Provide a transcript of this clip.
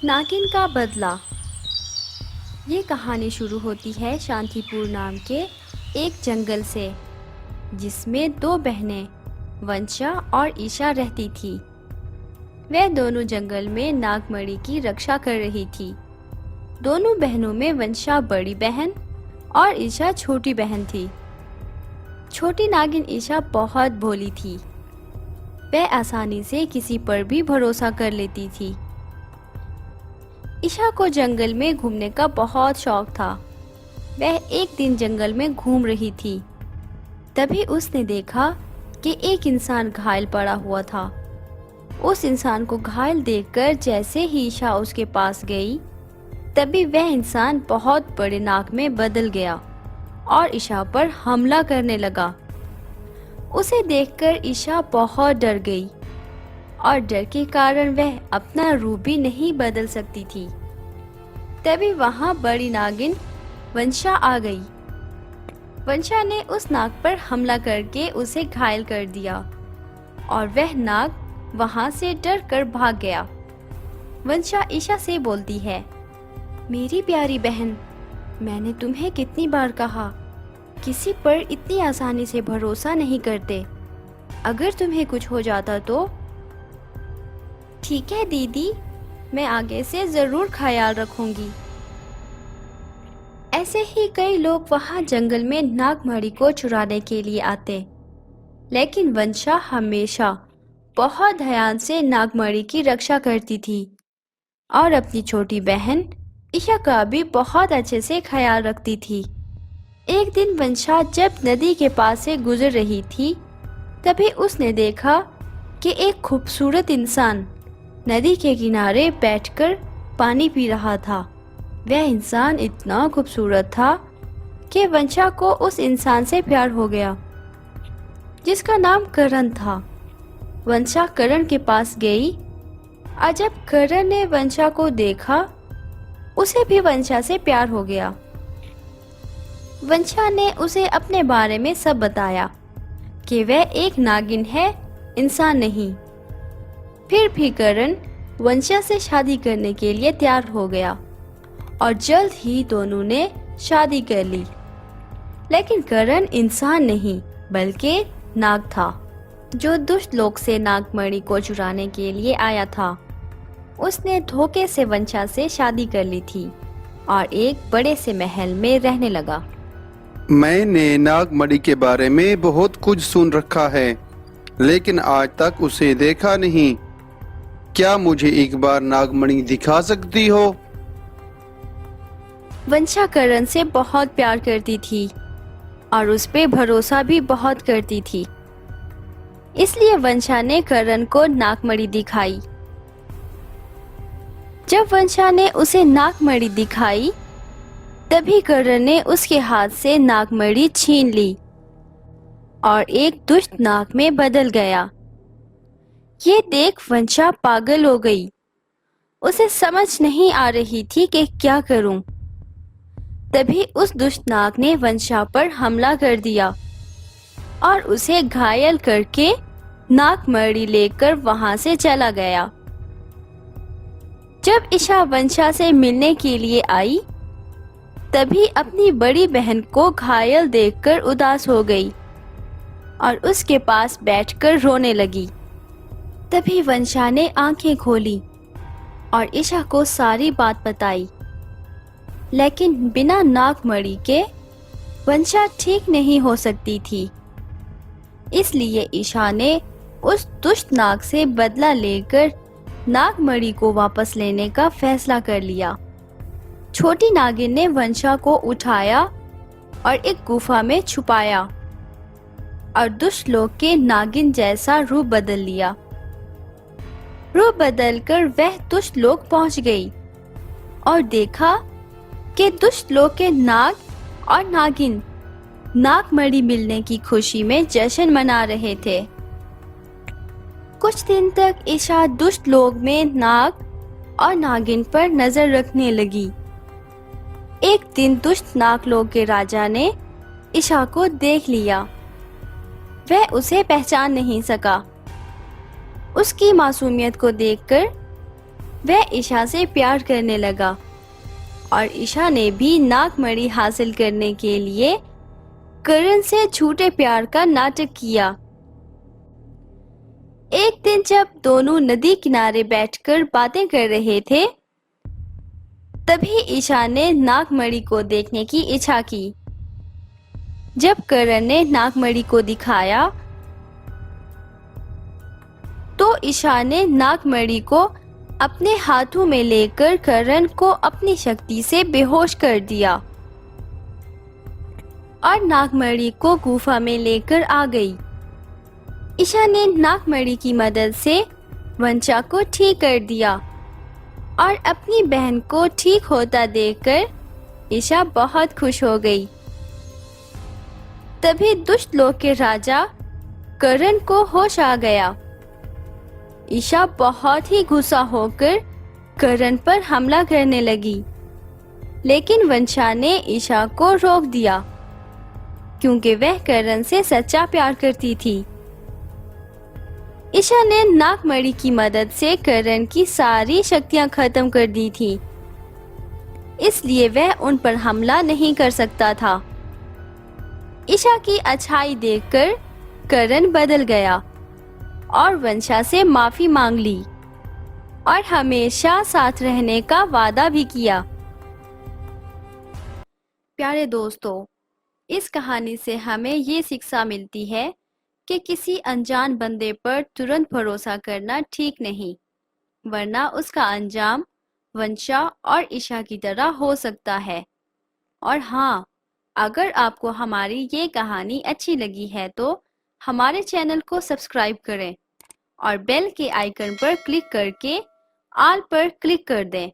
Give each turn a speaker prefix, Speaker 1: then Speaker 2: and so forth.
Speaker 1: नागिन का बदला। ये कहानी शुरू होती है शांतिपुर नाम के एक जंगल से, जिसमें दो बहनें वंशा और ईशा रहती थी। वे दोनों जंगल में नागमणि की रक्षा कर रही थी। दोनों बहनों में वंशा बड़ी बहन और ईशा छोटी बहन थी। छोटी नागिन ईशा बहुत भोली थी। वह आसानी से किसी पर भी भरोसा कर लेती थी। ईशा को जंगल में घूमने का बहुत शौक था। वह एक दिन जंगल में घूम रही थी। तभी उसने देखा कि एक इंसान घायल पड़ा हुआ था। उस इंसान को घायल देखकर जैसे ही ईशा उसके पास गई, तभी वह इंसान बहुत बड़े नाग में बदल गया और ईशा पर हमला करने लगा। उसे देखकर ईशा बहुत डर गई और डर के कारण वह अपना रूप भी नहीं बदल सकती थी। तभी वहां बड़ी नागिन वंशा आ गई। वंशा ने उस नाग पर हमला करके उसे घायल कर दिया और वह नाग वहां से डर कर भाग गया। वंशा ईशा से बोलती है, मेरी प्यारी बहन, मैंने तुम्हें कितनी बार कहा, किसी पर इतनी आसानी से भरोसा नहीं करते। अगर तुम्हें कुछ हो जाता तो? ठीक है दीदी, मैं आगे से जरूर ख्याल रखूंगी। ऐसे ही कई लोग वहां जंगल में नागमणि को चुराने के लिए आते, लेकिन वंशा हमेशा बहुत ध्यान से नागमणि की रक्षा करती थी और अपनी छोटी बहन ईशा का भी बहुत अच्छे से ख्याल रखती थी। एक दिन वंशा जब नदी के पास से गुजर रही थी, तभी उसने देखा कि एक खूबसूरत इंसान नदी के किनारे बैठकर पानी पी रहा था। वह इंसान इतना खूबसूरत था कि वंशा को उस इंसान से प्यार हो गया, जिसका नाम करण था। वंशा करण के पास गई और जब करण ने वंशा को देखा, उसे भी वंशा से प्यार हो गया। वंशा ने उसे अपने बारे में सब बताया कि वह एक नागिन है, इंसान नहीं। फिर भी करण वंशा से शादी करने के लिए तैयार हो गया और जल्द ही दोनों ने शादी कर ली। लेकिन करण इंसान नहीं बल्कि नाग था, जो दुष्ट लोक से नागमणि को चुराने के लिए आया था। उसने धोखे से वंशा से शादी कर ली थी और एक बड़े से महल में रहने लगा।
Speaker 2: मैंने नागमणि के बारे में बहुत कुछ सुन रखा है, लेकिन आज तक उसे देखा नहीं। क्या मुझे एक बार नागमणि दिखा सकती हो?
Speaker 1: वंशा करण से बहुत प्यार करती थी और उस पे भरोसा भी बहुत करती थी। इसलिए वंशा ने करण को नागमणि दिखाई। जब वंशा ने उसे नागमणि दिखाई, तभी करण ने उसके हाथ से नागमणि छीन ली और एक दुष्ट नाग में बदल गया। ये देख वंशा पागल हो गई। उसे समझ नहीं आ रही थी कि क्या करूं। तभी उस दुष्ट नाग ने वंशा पर हमला कर दिया और उसे घायल करके नागमणि लेकर वहां से चला गया। जब ईशा वंशा से मिलने के लिए आई, तभी अपनी बड़ी बहन को घायल देखकर उदास हो गई और उसके पास बैठकर रोने लगी। तभी वंशा ने आंखें खोली और ईशा को सारी बात बताई, लेकिन बिना नागमणि के वंशा ठीक नहीं हो सकती थी। इसलिए ईशा ने उस दुष्ट नाग से बदला लेकर नागमणि को वापस लेने का फैसला कर लिया। छोटी नागिन ने वंशा को उठाया और एक गुफा में छुपाया और दुष्ट लोक के नागिन जैसा रूप बदल लिया। रूप बदलकर वह दुष्ट लोक पहुंच गई और देखा कि दुष्ट लोक के नाग और नागिन नागमणि मिलने की खुशी में जश्न मना रहे थे। कुछ दिन तक ईशा दुष्ट लोक में नाग और नागिन पर नजर रखने लगी। एक दिन दुष्ट नागलोक के राजा ने ईशा को देख लिया। वह उसे पहचान नहीं सका। उसकी मासूमियत को देखकर वह ईशा से प्यार करने लगा और ईशा ने भी नागमणि हासिल करने के लिए करण से झूठे प्यार का नाटक किया। एक दिन जब दोनों नदी किनारे बैठकर बातें कर रहे थे, तभी ईशा ने नागमणि को देखने की इच्छा की। जब करण ने नागमणि को दिखाया, तो ईशा ने नागमणि को अपने हाथों में लेकर करण को अपनी शक्ति से बेहोश कर दिया और नागमणि को गुफा में लेकर आ गई। ईशा ने नागमणि की मदद से वंशा को ठीक कर दिया और अपनी बहन को ठीक होता देखकर ईशा बहुत खुश हो गई। तभी दुष्ट लोक के राजा करण को होश आ गया। ईशा बहुत ही गुस्सा होकर करण पर हमला करने लगी, लेकिन वंशा ने ईशा को रोक दिया क्योंकि वह करण से सच्चा प्यार करती थी। ईशा ने नागमणि की मदद से करण की सारी शक्तियां खत्म कर दी थी, इसलिए वह उन पर हमला नहीं कर सकता था। ईशा की अच्छाई देखकर करण बदल गया और वंशा से माफी मांग ली और हमेशा साथ रहने का वादा भी किया। प्यारे दोस्तों, इस कहानी से हमें ये शिक्षा मिलती है कि किसी अनजान बंदे पर तुरंत भरोसा करना ठीक नहीं, वरना उसका अंजाम वंशा और ईशा की तरह हो सकता है। और हाँ, अगर आपको हमारी ये कहानी अच्छी लगी है तो हमारे चैनल को सब्सक्राइब करें और बेल के आइकन पर क्लिक करके ऑल पर क्लिक कर दें।